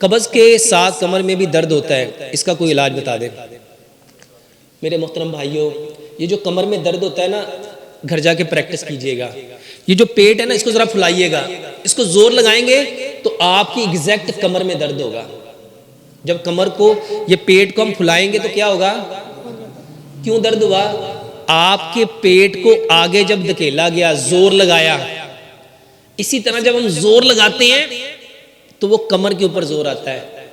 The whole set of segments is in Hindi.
कब्ज़ के साथ कमर में भी दर्द होता है, इसका कोई इलाज बता दें। मेरे मोहतरम भाइयों, ये जो कमर में दर्द होता है ना, घर जाके प्रैक्टिस कीजिएगा। ये जो पेट है ना, इसको ज़रा फुलाइएगा, इसको ज़ोर लगाएंगे तो आपकी एग्जैक्ट कमर में दर्द होगा। जब कमर को, ये पेट को हम फुलाएंगे तो क्या होगा? क्यों दर्द हुआ? आपके पेट को आगे जब धकेला गया, जोर लगाया। इसी तरह जब हम जोर लगाते हैं तो वो कमर के ऊपर जोर आता है।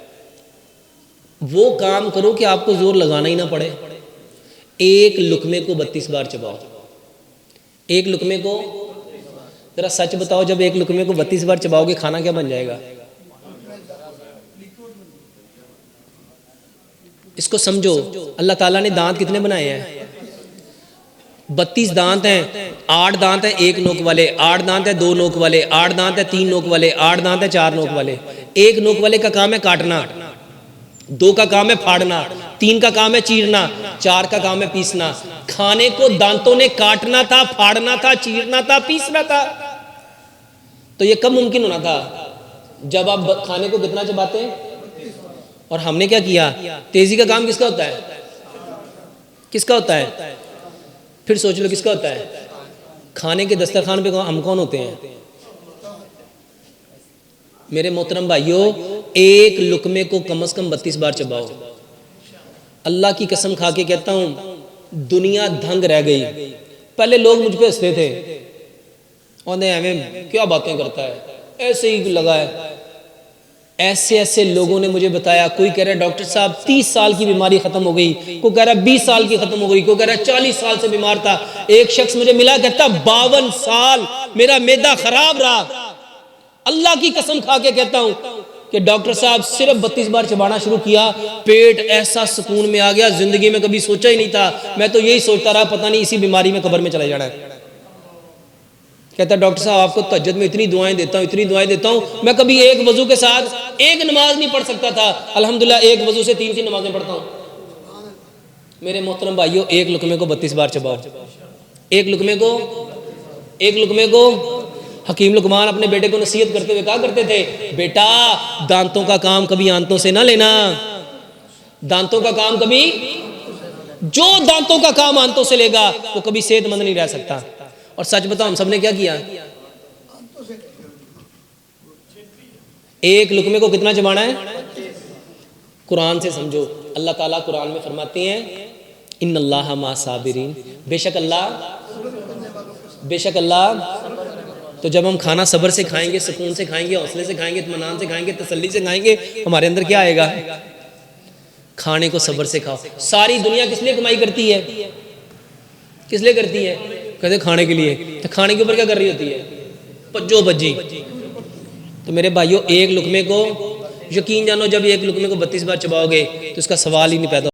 वो काम करो कि आपको जोर लगाना ही ना पड़े। एक लुकमे को 32 बार चबाओ। एक लुकमे को, जरा सच बताओ, जब एक लुकमे को 32 बार चबाओगे खाना क्या बन जाएगा? इसको समझो, अल्लाह ताला ने दांत कितने बनाए हैं? 32 दांत हैं। 8 दांत हैं 1 नोक वाले, 8 दांत हैं 2 नोक वाले, 8 दांत हैं 3 नोक वाले, 8 दांत हैं 4 नोक वाले। 1 नोक वाले का काम है काटना, 2 का काम है फाड़ना, 3 का काम है चीरना, 4 का काम है पीसना। खाने को दांतों ने काटना था, फाड़ना था, चीरना था, पीसना था। तो ये कब मुमकिन होना था? जब आप खाने को कितना चबाते हैं। और हमने क्या किया? तेजी का काम किसका होता है? किसका होता है? फिर सोच लो किसका होता है? खाने के दस्तरखान पे हम कौन होते हैं? मेरे मोहतरम भाइयों, एक लुकमे को कम से कम 32 बार चबाओ। अल्लाह की कसम खा के कहता हूं, दुनिया दंग रह गई। पहले लोग मुझ पे हंसते थे, और हमें क्या बातें करता है, ऐसे ही लगा है। ऐसे ऐसे लोगों ने मुझे बताया, कोई कह रहा है डॉक्टर साहब 30 साल की बीमारी खत्म हो गई, कोई कह रहा है 20 साल की खत्म हो गई, कोई कह रहा है 40 साल से बीमार था। एक शख्स मुझे मिला, कहता 52 साल मेरा मैदा खराब रहा। अल्लाह की कसम खा के कहता हूं कि डॉक्टर साहब सिर्फ 32 बार चबाना शुरू किया, पेट ऐसा सुकून में आ गया, जिंदगी में कभी सोचा ही नहीं था। मैं तो यही सोचता रहा, पता नहीं इसी बीमारी में कब्र में चला जाना है। कहता डॉक्टर साहब आपको तहज्जुद में इतनी दुआएं देता हूं, इतनी दुआएं देता हूं, मैं कभी एक वजू के साथ एक नमाज नहीं पढ़ सकता था। अल्हम्दुलिल्लाह एक वजू से 3 नमाजें पढ़ता हूं। मेरे मोहतरम भाइयों, एक लुकमे को 32 बार चबाओ। एक लुकमे को हकीम लुकमान अपने बेटे को नसीहत करते हुए कहा करते थे, बेटा दांतों का काम कभी आंतों से ना लेना। दांतों का काम कभी, जो दांतों का काम आंतों से लेगा वो कभी सेहतमंद नहीं रह सकता। और सच बताओ, हम सबने क्या किया? एक लुकमे को कितना चबाना है? कुरान से समझो। अल्लाह ताला कुरान में फरमाते हैं, इन्नल्लाह मा साबिरीन, बेशक अल्लाह। तो जब हम खाना सब्र से खाएंगे, सुकून से खाएंगे, हौसले से खाएंगे, इत्मीनान से खाएंगे, तसल्ली से खाएंगे, हमारे अंदर क्या आएगा? खाने को सब्र से खाओ। सारी दुनिया किस लिए कमाई करती है? किस लिए करती है? कहते खाने के लिए। तो खाने के ऊपर क्या कर रही होती है? पज्जो बज्जी। तो मेरे भाइयों, एक लुकमे को, यकीन जानो, जब एक लुकमे को 32 बार चबाओगे तो इसका सवाल ही नहीं पैदा